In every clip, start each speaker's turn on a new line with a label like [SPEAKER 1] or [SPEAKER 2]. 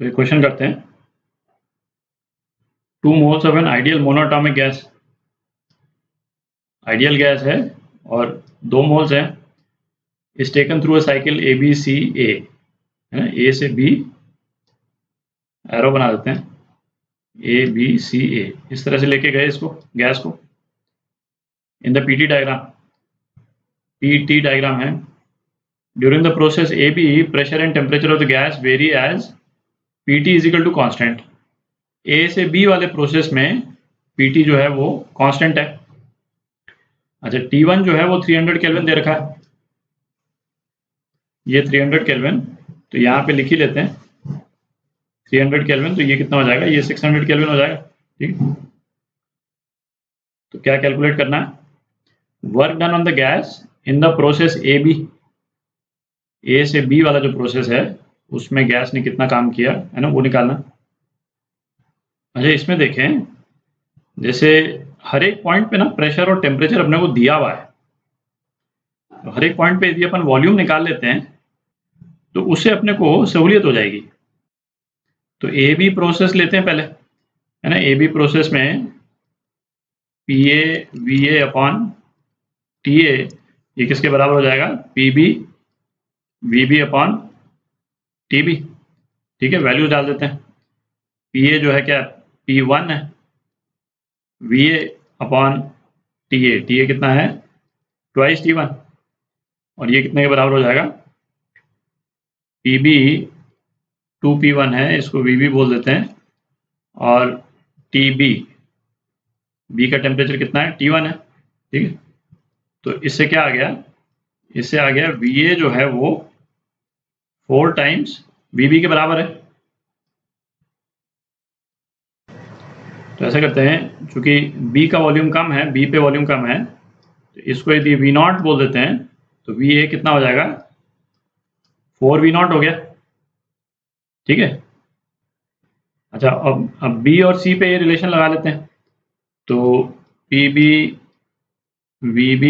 [SPEAKER 1] तो ये क्वेश्चन करते हैं, 2 moles of an ideal monatomic gas, ideal gas है और 2 मोल्स हैं, is taken through a cycle A B C A, है ना, ए से बी एरो बना देते हैं, ए बी सी ए, इस तरह से लेके गए इसको, गैस को। इन द पीटी डायग्राम है, during the process A B pressure and temperature of the gas very as PT is equal to constant. A से बी वाले प्रोसेस में पीटी जो है वो कांस्टेंट है। अच्छा, T1 जो है वो 300 केल्विन दे रखा है, ये 300 केल्विन, तो यहाँ पे लिख ही लेते हैं 300 केल्विन, तो ये कितना हो जाएगा, ये 600 केल्विन हो जाएगा। ठीक, तो क्या कैलकुलेट करना है, work done on the gas in the process A B, A से बी वाला जो प्रोसेस है उसमें गैस ने कितना काम किया है ना, वो निकालना। अच्छा, इसमें देखें, जैसे हर एक पॉइंट पे ना प्रेशर और टेम्परेचर अपने को दिया हुआ है, तो हर एक पॉइंट पे यदि अपन वॉल्यूम निकाल लेते हैं तो उससे अपने को सहूलियत हो जाएगी। तो ए बी प्रोसेस लेते हैं पहले, है ना, ए बी प्रोसेस में P A V A upon T A, ये किसके बराबर हो जाएगा, P B V B upon T B. ठीक है, वैल्यूज डाल देते हैं, पी ए जो है क्या, P1 है, वी ए अपॉन टी ए कितना है, ट्वाइस T1, और ये कितने के बराबर हो जाएगा, पी बी 2P1 है, इसको वी बी बोल देते हैं, और टी बी का टेम्परेचर कितना है, T1 है। ठीक है, तो इससे क्या आ गया, इससे आ गया वी ए जो है वो 4 टाइम्स वी बी के बराबर है। तो ऐसा करते हैं, चूंकि B का वॉल्यूम कम है, B पे वॉल्यूम कम है, तो इसको यदि V0 बोल देते हैं तो VA कितना हो जाएगा, 4V0 हो गया। ठीक है, अच्छा, अब B और C पे ये रिलेशन लगा लेते हैं, तो PB VB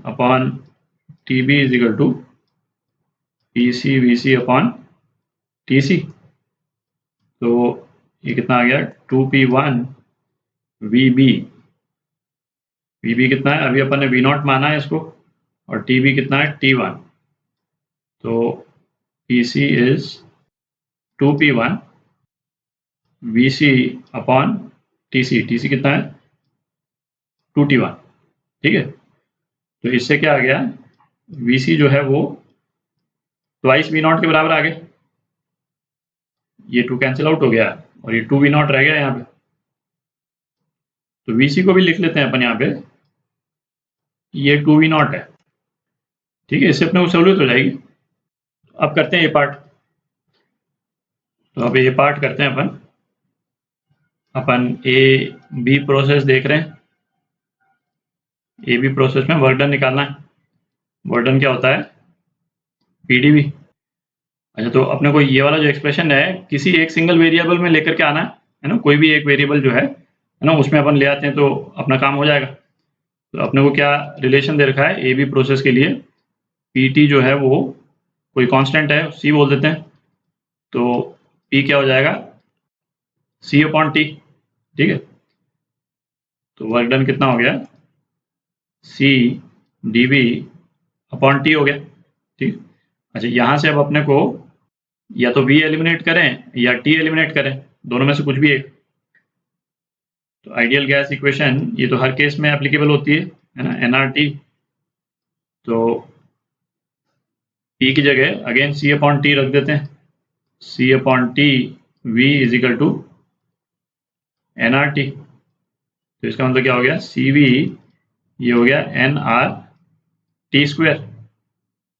[SPEAKER 1] upon TB is equal to PC VC upon TC, तो ये कितना आ गया, 2P1 VB कितना है, अभी अपन ने V0 माना है इसको, और TB कितना है, T1, तो PC is 2P1 VC upon TC कितना है, 2T1। ठीक है, तो इससे क्या आ गया, VC जो है वो ट्वाइस V0 के बराबर आ गए, ये 2 कैंसिल आउट हो गया और ये 2V0 रह गया यहाँ पे, तो VC को भी लिख लेते हैं अपन यहाँ पे, ये 2V0 है। ठीक है, इससे अपने को सहूलियत हो जाएगी। अब करते हैं ये पार्ट, तो अब ये पार्ट करते हैं अपन ए बी प्रोसेस देख रहे हैं, ए बी प्रोसेस में वर्क डन निकालना है। वर्क डन क्या होता है, पीडीवी। अच्छा, तो अपने को ये वाला जो एक्सप्रेशन है किसी एक सिंगल वेरिएबल में लेकर के आना है ना, कोई भी एक वेरिएबल जो है ना, उसमें अपन ले आते हैं तो अपना काम हो जाएगा। तो अपने को क्या रिलेशन दे रखा है, ए बी प्रोसेस के लिए पीटी जो है वो कोई कांस्टेंट है, सी बोल देते हैं, तो पी क्या हो जाएगा, सी अपॉन टी। ठीक है, तो वर्क डन कितना हो गया, C D B upon T हो गया। ठीक, अच्छा, यहाँ से अब अपने को या तो V एलिमिनेट करें या T एलिमिनेट करें, दोनों में से कुछ भी एक। तो आइडियल गैस इक्वेशन ये तो हर केस में एप्लीकेबल होती है ना, NRT, तो P की जगह अगेन C अपॉन टी रख देते हैं, C upon T V is equal to NRT। तो इसका मतलब क्या हो गया, CV ये हो गया NRT स्क्वायर।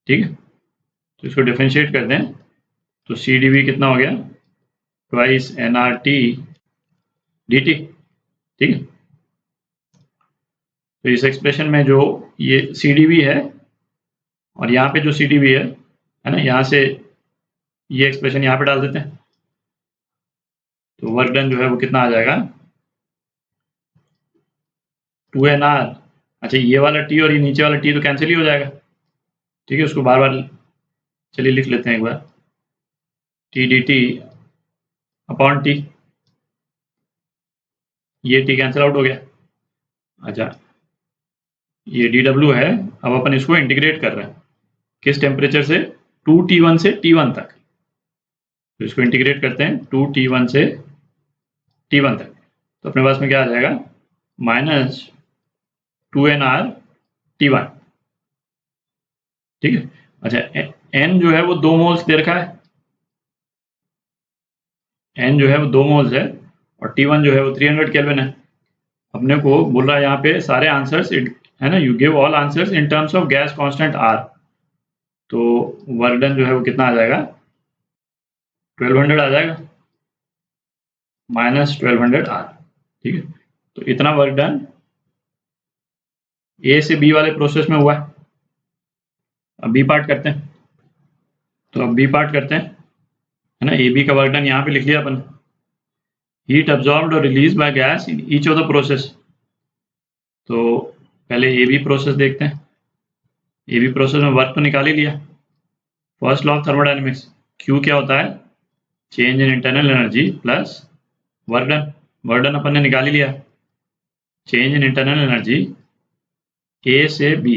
[SPEAKER 1] ठीक है, तो इसको डिफरेंशिएट कर दें तो CdV कितना हो गया, ट्वाइस NRT dt। ठीक है, तो इस एक्सप्रेशन में जो ये CdV है और यहाँ पे जो CdV है ना, यहाँ से ये एक्सप्रेशन यहाँ पे डाल देते हैं, तो वर्क डन जो है वो कितना आ जाएगा, 2NR। अच्छा, ये वाला T और ये नीचे वाला T तो कैंसिल ही हो जाएगा। ठीक है, उसको बार बार चलिए लिख लेते हैं एक बार, T dt अपॉन टी, ये टी कैंसिल आउट हो गया। अच्छा, ये dw है, अब अपन इसको इंटीग्रेट कर रहे हैं किस टेम्परेचर से, 2T1 से T1 तक। तो इसको इंटीग्रेट करते हैं 2T1 से T1 तक, तो अपने पास में क्या आ जाएगा, -2nr T1। ठीक है। अच्छा, n जो है वो 2 मोल्स दे रखा है, n जो है वो 2 मोल्स है, और T1 जो है वो 300 केल्विन है। अपने को बोल रहा है यहाँ पे सारे आंसर्स है ना, you give all answers in terms of gas constant R। तो वर्क डन जो है वो कितना आ जाएगा, 1200 आ जाएगा, -1200 R। ठीक है, तो इतना वर्क डन A से B वाले प्रोसेस में हुआ है। अब बी पार्ट करते हैं, तो अब बी पार्ट करते हैं, है ना। AB का वर्क डन यहाँ पे लिख लिया अपन, हीट अब्जॉर्ब्ड और release by gas in each of the process. तो पहले AB प्रोसेस देखते हैं। AB प्रोसेस में वर्क तो निकाल ही लिया। First law of thermodynamics, Q क्या होता है, change in internal energy plus work done. Work done अपन ने निकाल ही लिया, change in internal energy A से B,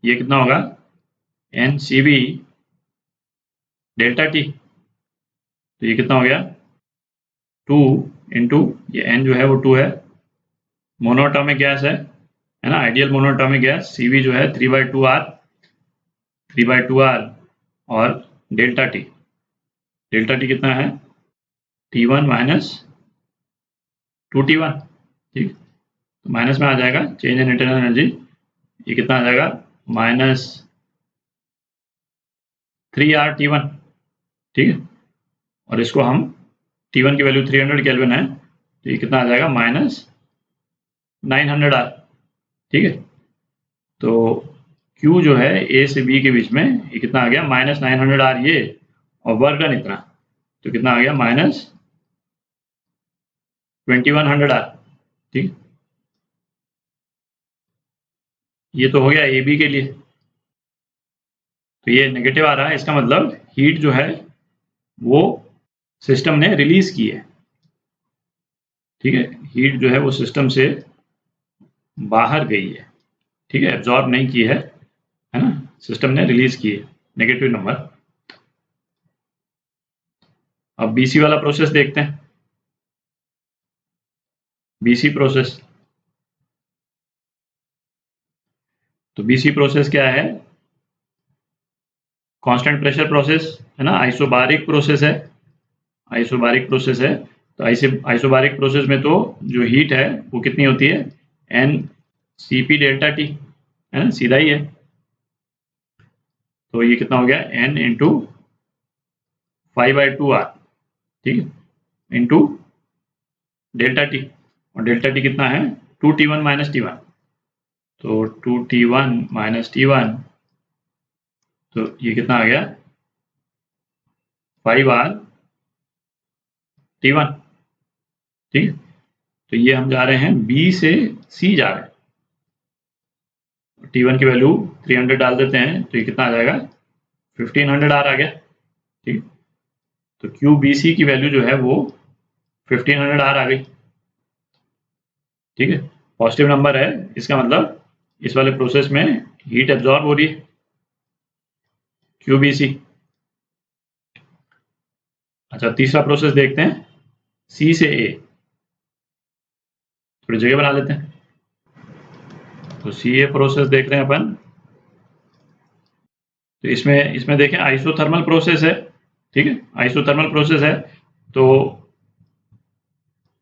[SPEAKER 1] ये कितना होगा, NCV डेल्टा T। तो ये कितना हो गया, 2 इंटू, ये n जो है वो 2 है, मोनोटॉमिक गैस है ना, आइडियल मोनोटॉमिक गैस। CV जो है 3/2R, 3/2R, और डेल्टा T, डेल्टा T कितना है, T1 माइनस 2T1। ठीक, तो माइनस में आ जाएगा चेंज इन इंटरनल एनर्जी, ये कितना आ जाएगा, -3R T1। ठीक है, और इसको हम T1 की वैल्यू 300 केल्विन है, तो ये कितना आ जाएगा, -900R। ठीक है, तो Q जो है A से B के बीच में, ये कितना आ गया, -900R ये, और वर्क डन इतना, तो कितना आ गया, -2100R। ठीक, ये तो हो गया AB के लिए। तो ये नेगेटिव आ रहा है, इसका मतलब हीट जो है वो सिस्टम ने रिलीज की है। ठीक है, हीट जो है वो सिस्टम से बाहर गई है। ठीक है, एब्जॉर्ब नहीं की है ना, सिस्टम ने रिलीज की है, नेगेटिव नंबर। अब BC वाला प्रोसेस देखते हैं, BC प्रोसेस। तो BC प्रोसेस क्या है, कांस्टेंट प्रेशर प्रोसेस है ना, आइसोबारिक प्रोसेस है, आइसोबारिक प्रोसेस है। तो आइसोबारिक प्रोसेस में तो जो हीट है वो कितनी होती है, NCP डेल्टा T, है ना, सीधा ही है। तो ये कितना हो गया, N इंटू 5/2R, ठीक है, इंटू डेल्टा T, और डेल्टा T कितना है, 2T1 माइनस T1। तो 2T1 माइनस T1, तो ये कितना आ गया, 5R T1। ठीक, तो ये हम जा रहे हैं B से C जा रहे हैं, T1 की वैल्यू 300 डाल देते हैं, तो ये कितना आ जाएगा, 1500R आ गया। ठीक, तो QBC की वैल्यू जो है वो 1500R आ गई। ठीक है, पॉजिटिव नंबर है, इसका मतलब इस वाले प्रोसेस में हीट एब्जॉर्ब हो रही है, QBC। अच्छा, तीसरा प्रोसेस देखते हैं, C से A, थोड़ी जगह बना लेते हैं। तो CA प्रोसेस देख रहे हैं अपन, तो इसमें देखें आइसोथर्मल प्रोसेस है। ठीक है, आइसोथर्मल प्रोसेस है, तो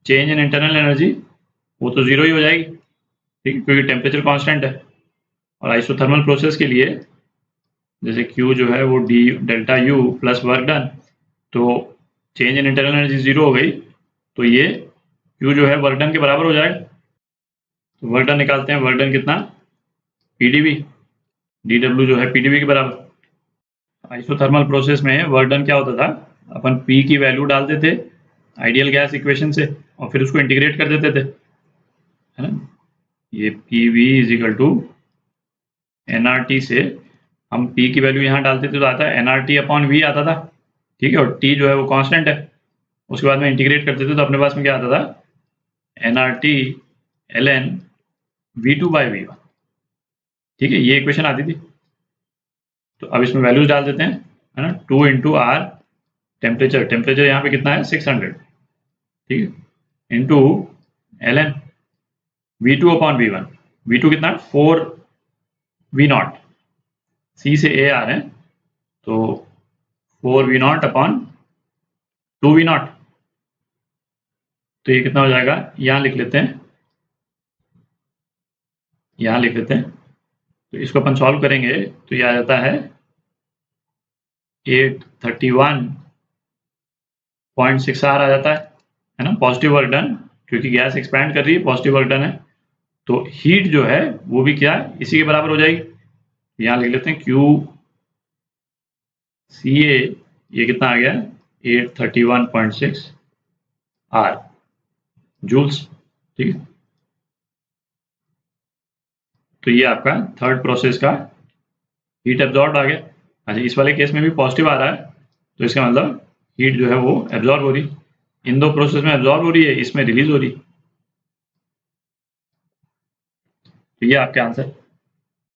[SPEAKER 1] चेंज इन इंटरनल एनर्जी वो तो जीरो ही हो जाएगी, ठीक है, क्योंकि टेम्परेचर कांस्टेंट है। और आइसोथर्मल प्रोसेस के लिए जैसे Q जो है वो D delta U plus work done, तो change in internal energy zero हो गई, तो ये Q जो है वर्क डन के बराबर हो जाएगा। तो वर्क डन निकालते हैं, वर्क डन कितना, PdV, dW जो है PdV के बराबर। आइसोथर्मल प्रोसेस में वर्क डन क्या होता था, अपन P की वैल्यू डालते थे आइडियल गैस इक्वेशन से, और फिर उसको इंटीग्रेट कर देते थे, है ना। ये PV is equal to NRT से हम P की वैल्यू यहाँ डालते थे, तो आता है NRT अपॉन V आता था। ठीक है, और T जो है वो कांस्टेंट है, उसके बाद में इंटीग्रेट करते थे तो अपने पास में क्या आता था, nRT ln V2 by V1, ठीक है, ये इक्वेशन आती थी। तो अब इसमें वैल्यूज डाल देते हैं, है ना, 2 इंटू आर टेम्परेचर, टेम्परेचर यहाँ पे कितना है 600, ठीक है, into ln V2 upon V1, V2 कितना है 4 V0, C से A आ रहे हैं तो 4 V0 अपॉन 2 V0, तो ये कितना हो जाएगा, यहाँ लिख लेते हैं, यहाँ लिख लेते हैं, तो इसको अपन सॉल्व करेंगे तो ये आ जाता है 831.6 आर आ जाता है ना, पॉजिटिव वर्क डन, क्योंकि गैस एक्सपैंड कर रही है, पॉजिटिव वर्क डन है, तो हीट जो है वो भी क्या है, इसी के बराबर हो जाएगी। यहाँ लिख लेते हैं क्यू सी ए, ये कितना आ गया 831.6 आर जूल्स, ठीक है। तो ये आपका थर्ड प्रोसेस का हीट एब्जॉर्ब आ गया। अच्छा, इस वाले केस में भी पॉजिटिव आ रहा है, तो इसका मतलब हीट जो है वो एब्जॉर्ब हो रही, इन दो प्रोसेस में एब्जॉर्ब हो रही है, इसमें रिलीज हो रही। तो ये आपके आंसर।